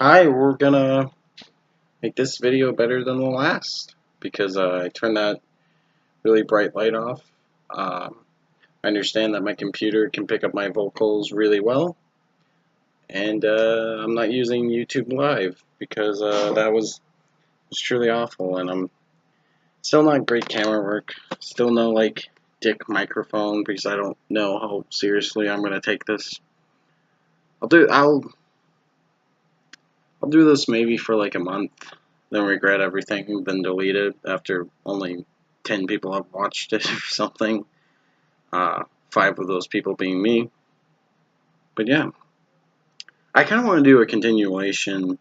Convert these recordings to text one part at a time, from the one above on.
Hi, we're gonna make this video better than the last because I turned that really bright light off. I understand that my computer can pick up my vocals really well, and I'm not using YouTube Live because that was truly awful, and I'm still not great camera work. Still no like dick microphone because I don't know how seriously I'm gonna take this. I'll do this maybe for like a month, then regret everything, then delete it after only 10 people have watched it or something. 5 of those people being me. But yeah, I kind of want to do a continuation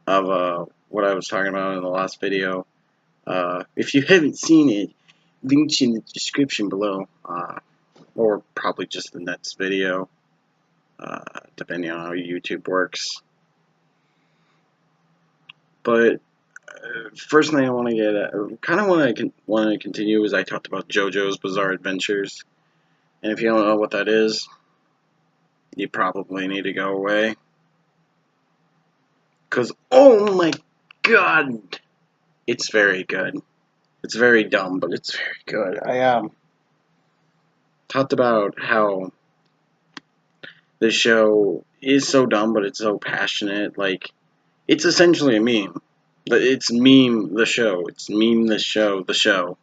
of what I was talking about in the last video. If you haven't seen it, links in the description below, or probably just the next video, depending on how YouTube works. But first thing I want to get at, kind of want to continue is I talked about JoJo's Bizarre Adventures, and if you don't know what that is, you probably need to go away, cause oh my god, it's very good. It's very dumb, but it's very good. I talked about how this show is so dumb, but it's so passionate. Like it's essentially a meme. It's meme the show. It's meme the show. The show.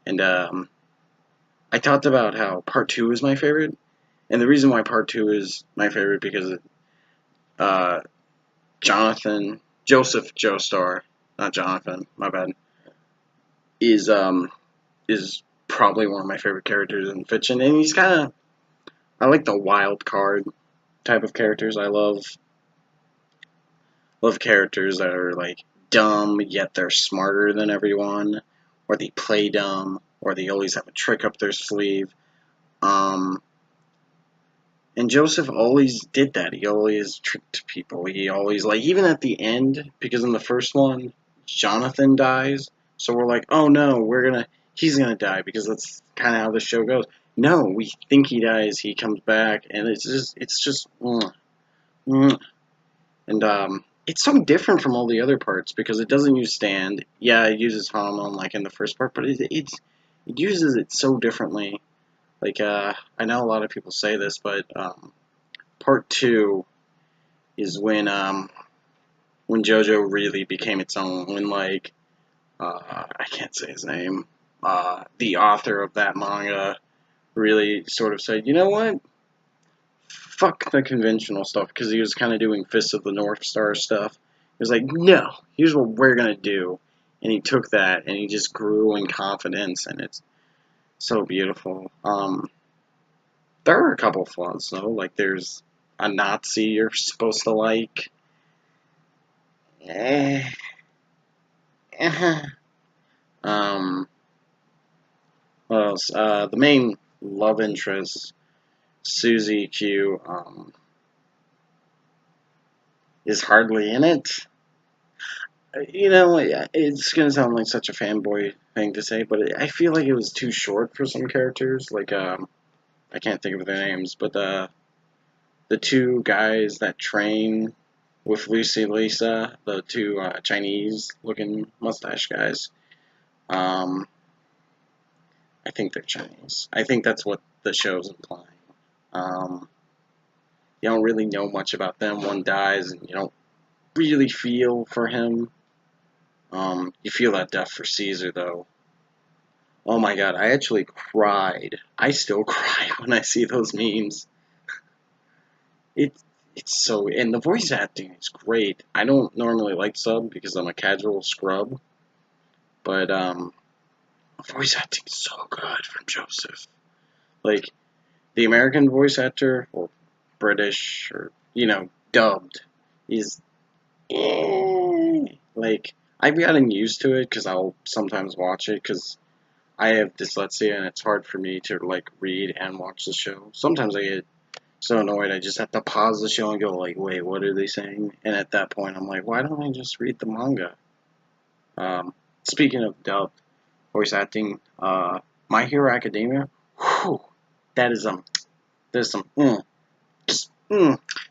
And I talked about how part 2 is my favorite, and the reason why part 2 is my favorite because uh, Joseph Joestar, not Jonathan, my bad, is is probably one of my favorite characters in fiction, and he's kind of, I like the wild card type of characters. I love characters that are like dumb yet they're smarter than everyone, or they play dumb, or they always have a trick up their sleeve. Um, And Joseph always did that. He always tricked people. He always, like, even at the end, because in the first one, Jonathan dies. So we're like, oh no, he's gonna die because that's kind of how the show goes. No, we think he dies, he comes back, and mm. And, it's so different from all the other parts because it doesn't use stand. Yeah, it uses hormone like in the first part, but it uses it so differently. Like, I know a lot of people say this, but, part 2 is when JoJo really became its own. When like I can't say his name. The author of that manga really sort of said, you know what? Fuck the conventional stuff, because he was kind of doing Fist of the North Star stuff. He was like, no, here's what we're gonna do, and he took that and he just grew in confidence, and it's so beautiful. There are a couple flaws though, like there's a Nazi you're supposed to like. Eh. Um, what else? The main love interest, Susie Q, is hardly in it. You know, it's gonna sound like such a fanboy thing to say, but I feel like it was too short for some characters. Like, I can't think of their names, but the 2 guys that train with Lucy Lisa, the 2 Chinese-looking mustache guys. I think they're Chinese. I think that's what the show's implying. Um, you don't really know much about them. One dies, and you don't really feel for him. You feel that death for Caesar, though. Oh my god, I actually cried. I still cry when I see those memes. It, it's so... And the voice acting is great. I don't normally like sub because I'm a casual scrub. But, the voice acting is so good from Joseph. Like, the American voice actor, or British, or, dubbed, is like, I've gotten used to it because I'll sometimes watch it because I have dyslexia and it's hard for me to like read and watch the show. Sometimes I get so annoyed I just have to pause the show and go like, wait, what are they saying? And at that point I'm like, why don't I just read the manga? Speaking of dubbed voice acting, My Hero Academia, whew, that is there's some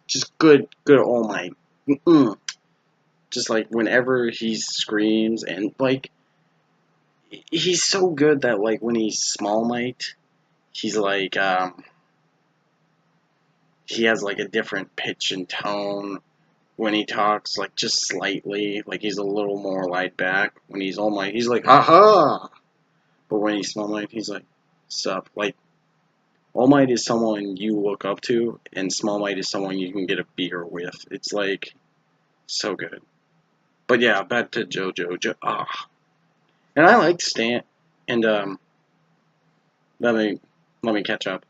just good all my just like whenever he screams, and like he's so good that like when he's Small Knight, he's like he has like a different pitch and tone when he talks, like just slightly, like he's a little more laid back. When he's All Might, he's like haha, but when he's Small Knight, he's like sup. Like All Might is someone you look up to, and Small Might is someone you can get a beer with. It's like so good. But yeah, back to Jojo. And I like Stan. And let me let me catch up.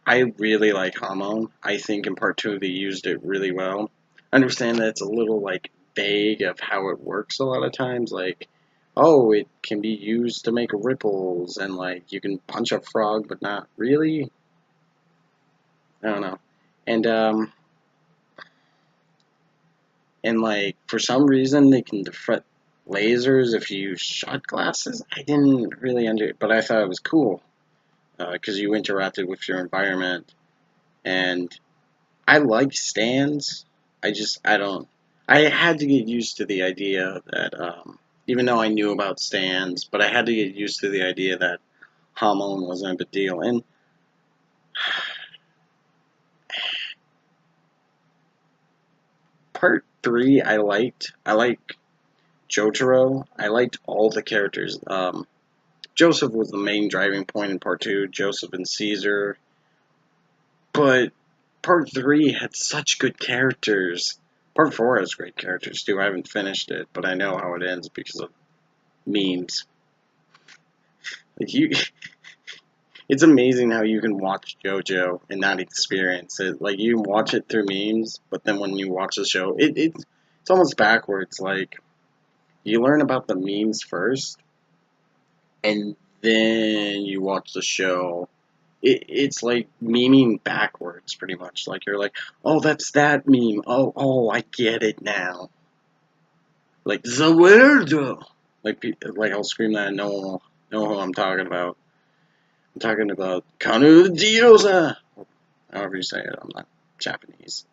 I really like Hamon. I think in part two they used it really well. I understand that it's a little like vague of how it works a lot of times. Like, oh, it can be used to make ripples, and like you can punch a frog, but not really. I don't know. And and like for some reason they can deflect lasers if you use shot glasses. I didn't really but I thought it was cool because you interacted with your environment, and I like stands. I don't. I had to get used to the idea that even though I knew about stands, but I had to get used to the idea that Hamon wasn't a big deal. And part three, I liked. I like Jotaro. I liked all the characters. Joseph was the main driving point in part two. Joseph and Caesar, but part three had such good characters. Part four has great characters too. I haven't finished it, but I know how it ends because of memes. Like it's amazing how you can watch JoJo and not experience it. Like you can watch it through memes, but then when you watch the show, it's almost backwards. Like you learn about the memes first, and then you watch the show. It's like memeing backwards, pretty much. Like you're like, oh, that's that meme. Oh, I get it now. Like the weirdo. Like I'll scream that, and no one will know who I'm talking about. I'm talking about Kanu Diosa. However you say it, I'm not Japanese.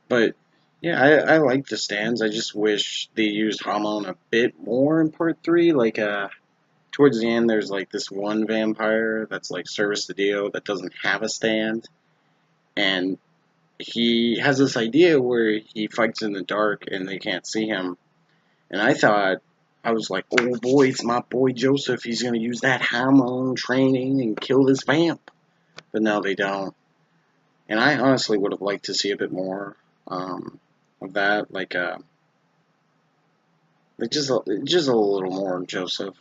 But yeah, I like the stands. I just wish they used Hamon a bit more in part three. Like towards the end, there's like this one vampire that's like Service to Dio that doesn't have a stand, and he has this idea where he fights in the dark and they can't see him. And I was like, oh boy, it's my boy Joseph. He's gonna use that Hamon training and kill this vamp. But no, they don't. And I honestly would have liked to see a bit more of that, just a little more of Joseph.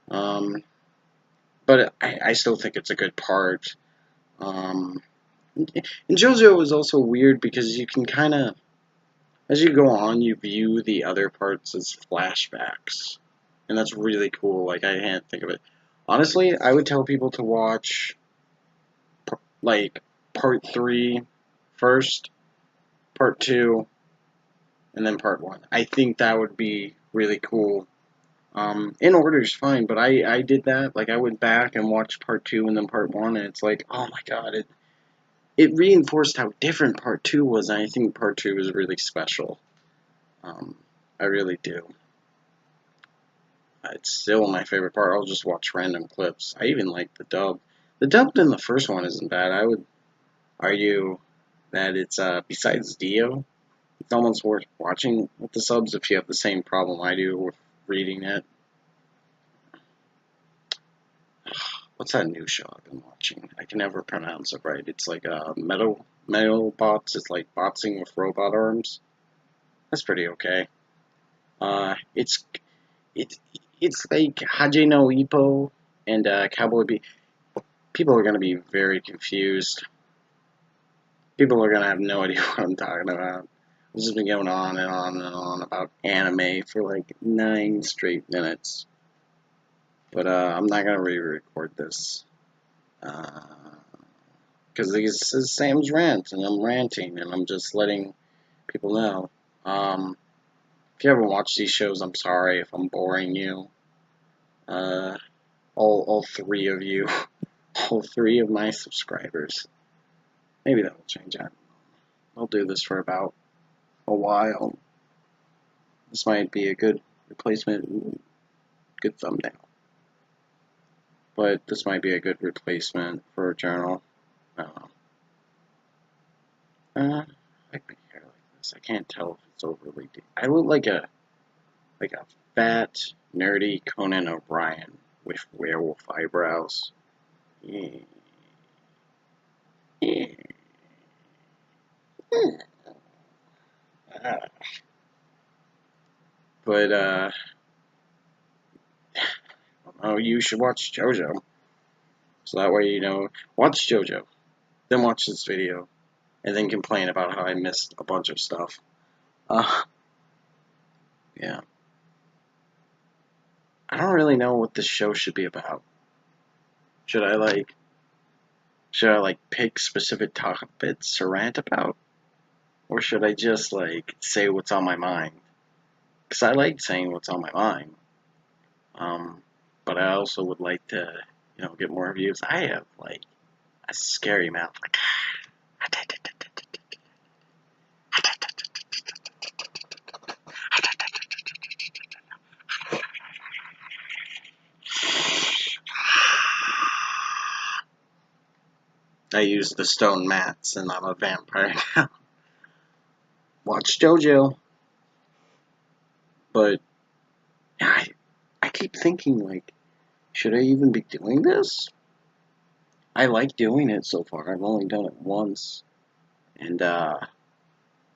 Um, but I still think it's a good part. Um, and JoJo is also weird because you can kind of, as you go on, you view the other parts as flashbacks, and that's really cool. Like I can't think of it. Honestly, I would tell people to watch like part three first, part two, and then part one. I think that would be really cool. In order is fine, but I did that. Like I went back and watched part two and then part one, and it's like, oh my god, it reinforced how different part two was, and I think part two is really special. Um, I really do. It's still my favorite part. I'll just watch random clips. I even like the dub. The dub in the first one isn't bad. I would argue that it's besides Dio, it's almost worth watching with the subs if you have the same problem I do with reading it. What's that new show I've been watching? I can never pronounce it right. It's like metal bots. It's like boxing with robot arms. That's pretty okay. It's it's it's like Hajime no Ippo and Cowboy Bebop. People are gonna be very confused. People are gonna have no idea what I'm talking about. I've just been going on and on and on about anime for like 9 straight minutes. But I'm not gonna re-record this. Because this is Sam's rant, and I'm ranting, and I'm just letting people know. If you haven't watched these shows, I'm sorry if I'm boring you. All 3 of you, all 3 of my subscribers. Maybe that will change. I'll do this for about a while. This might be a good replacement. Ooh, good thumbnail. But this might be a good replacement for a journal. I don't know. I like my hair like this. I can't tell if it's overly deep. I look like a fat, nerdy Conan O'Brien with werewolf eyebrows. Yeah. Yeah. Ah. But oh, you should watch Jojo. So that way, watch Jojo, then watch this video, and then complain about how I missed a bunch of stuff. Yeah. I don't really know what this show should be about. Should I pick specific topics to rant about? Or should I just say what's on my mind? Because I like saying what's on my mind. But I also would like to, get more views. I have a scary mouth. I use the stone mats and I'm a vampire now. Watch JoJo. But yeah, I keep thinking should I even be doing this? I like doing it so far. I've only done it once. And I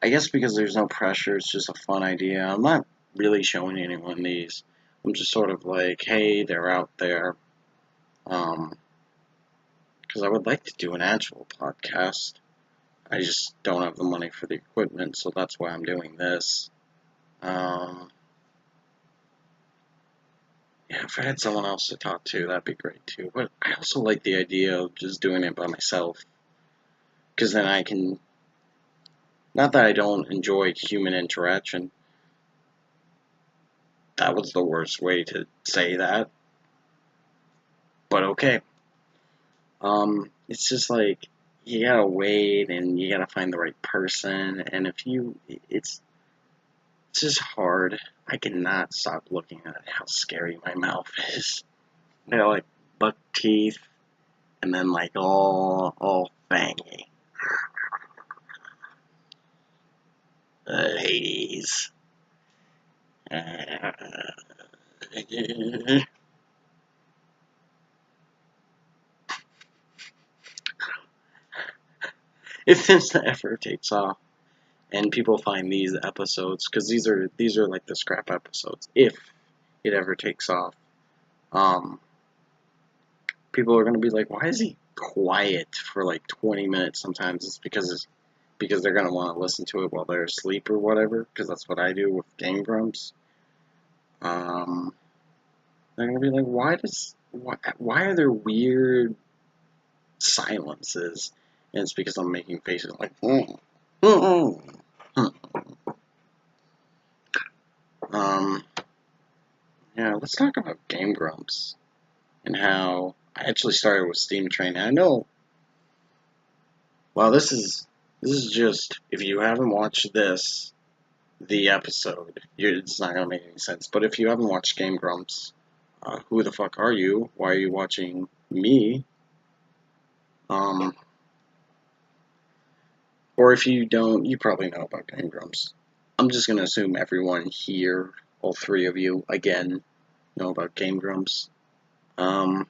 guess because there's no pressure, it's just a fun idea. I'm not really showing anyone these. I'm just sort of hey, they're out there. Because I would like to do an actual podcast. I just don't have the money for the equipment, so that's why I'm doing this. Yeah, if I had someone else to talk to, that'd be great too. But I also like the idea of just doing it by myself. Because then I can... Not that I don't enjoy human interaction. That was the worst way to say that. But okay. It's just you gotta wait and you gotta find the right person. And it's just hard. I cannot stop looking at how scary my mouth is. They're buck teeth and then all fangy. Hades. If this ever takes off and people find these episodes, because these are the scrap episodes, if it ever takes off, people are gonna be like, why is he quiet for 20 minutes? Sometimes it's because they're gonna want to listen to it while they're asleep or whatever, because that's what I do with Game Grumps. They're gonna be like, why are there weird silences? And it's because I'm making faces yeah, let's talk about Game Grumps and how I actually started with Steam Train. I know, well, this is just, if you haven't watched the episode, it's not gonna make any sense. But if you haven't watched Game Grumps, who the fuck are you? Why are you watching me? Or if you don't, you probably know about Game Grumps. I'm just gonna assume everyone here, all three of you, again, know about Game Grumps. I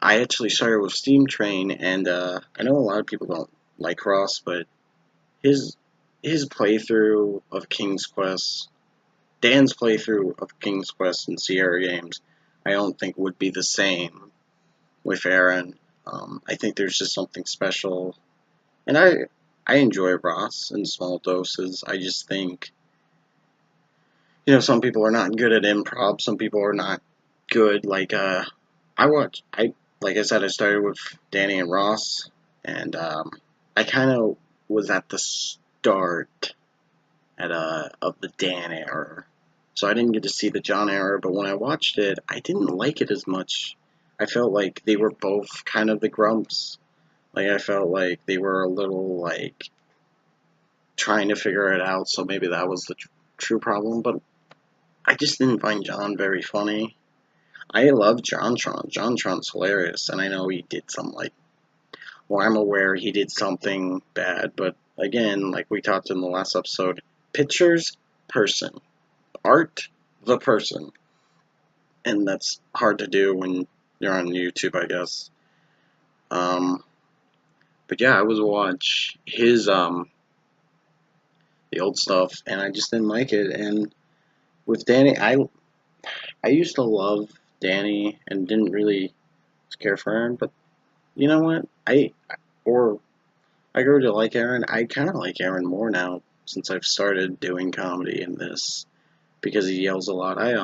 actually started with Steam Train, and I know a lot of people don't like Ross, but his playthrough of King's Quest, Dan's playthrough of King's Quest and Sierra Games, I don't think would be the same with Aaron. I think there's just something special, and I enjoy Ross in small doses. I just think, some people are not good at improv. Some people are not good. Like I said, I started with Danny and Ross, and I kind of was at the start of the Dan era, so I didn't get to see the John era. But when I watched it, I didn't like it as much. I felt like they were both kind of the Grumps. Like, I felt like they were a little, like, trying to figure it out, so maybe that was the true problem, but I just didn't find John very funny. I love Jontron. Jontron's hilarious, and I know he did some, like, well, I'm aware he did something bad, but again, like we talked in the last episode, pictures, person. Art, the person. And that's hard to do when you're on YouTube, I guess. But yeah, I was watch his, the old stuff, and I just didn't like it, and with Danny, I used to love Danny and didn't really care for Aaron, but you know what? Or I grew to like Aaron. I kind of like Aaron more now since I've started doing comedy in this because he yells a lot. I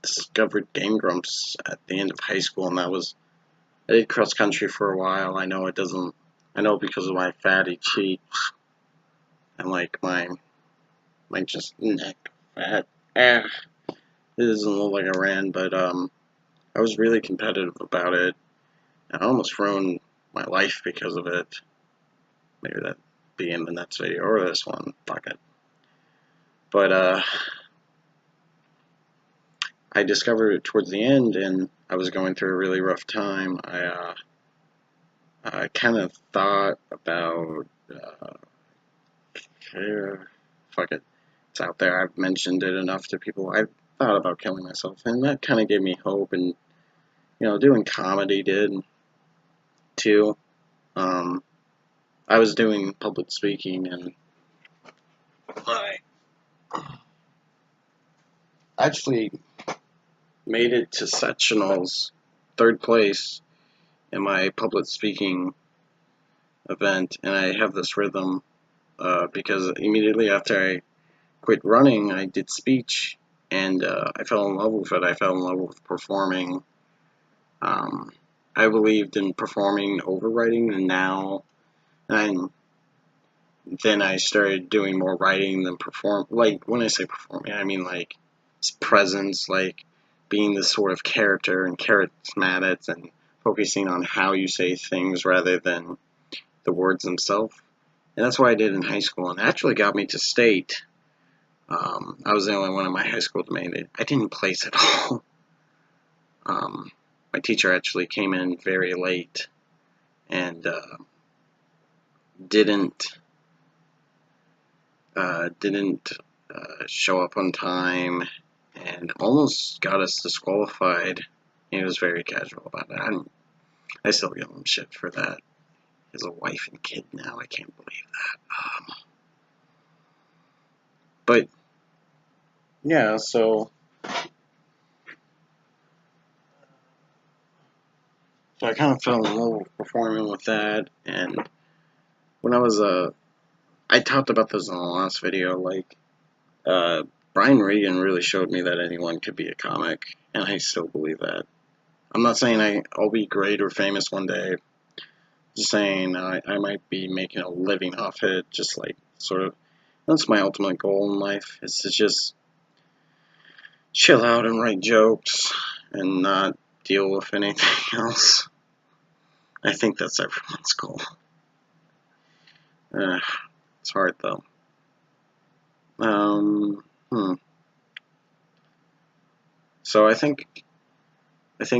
discovered Game Grumps at the end of high school, and I did cross country for a while. I know it doesn't. I know because of my fatty cheeks and like my just neck fat. It doesn't look like I ran, but I was really competitive about it. I almost ruined my life because of it. Maybe that be in the next video or this one. Fuck it. But I discovered it towards the end, and I was going through a really rough time. I kind of thought about fuck it, it's out there. I've mentioned it enough to people. I thought about killing myself, and that kind of gave me hope. And doing comedy did too. I was doing public speaking, and I actually made it to sectionals, third place in my public speaking event, and I have this rhythm because immediately after I quit running, I did speech, and I fell in love with it. I fell in love with performing. I believed in performing over writing, and then I started doing more writing than perform. Like, when I say performing, I mean like presence, like being this sort of character and charismatic and focusing on how you say things rather than the words themselves. And that's what I did in high school, and it actually got me to state. I was the only one in my high school that made it. I didn't place at all. My teacher actually came in very late and didn't show up on time and almost got us disqualified. He was very casual about it. I still give him shit for that. He has a wife and kid now. I can't believe that. But yeah, so I kind of fell in love with performing with that. And when I talked about this in the last video. Like, Brian Regan really showed me that anyone could be a comic, and I still believe that. I'm not saying I'll be great or famous one day. Just saying I might be making a living off it. Just like sort of. That's my ultimate goal in life, is to just chill out and write jokes and not deal with anything else. I think that's everyone's goal. It's hard though. So I think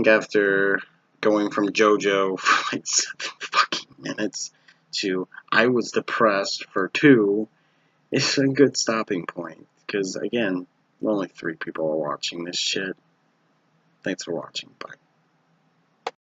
after going from JoJo for like 7 fucking minutes to I was depressed for 2, it's a good stopping point. Because again, only 3 people are watching this shit. Thanks for watching. Bye.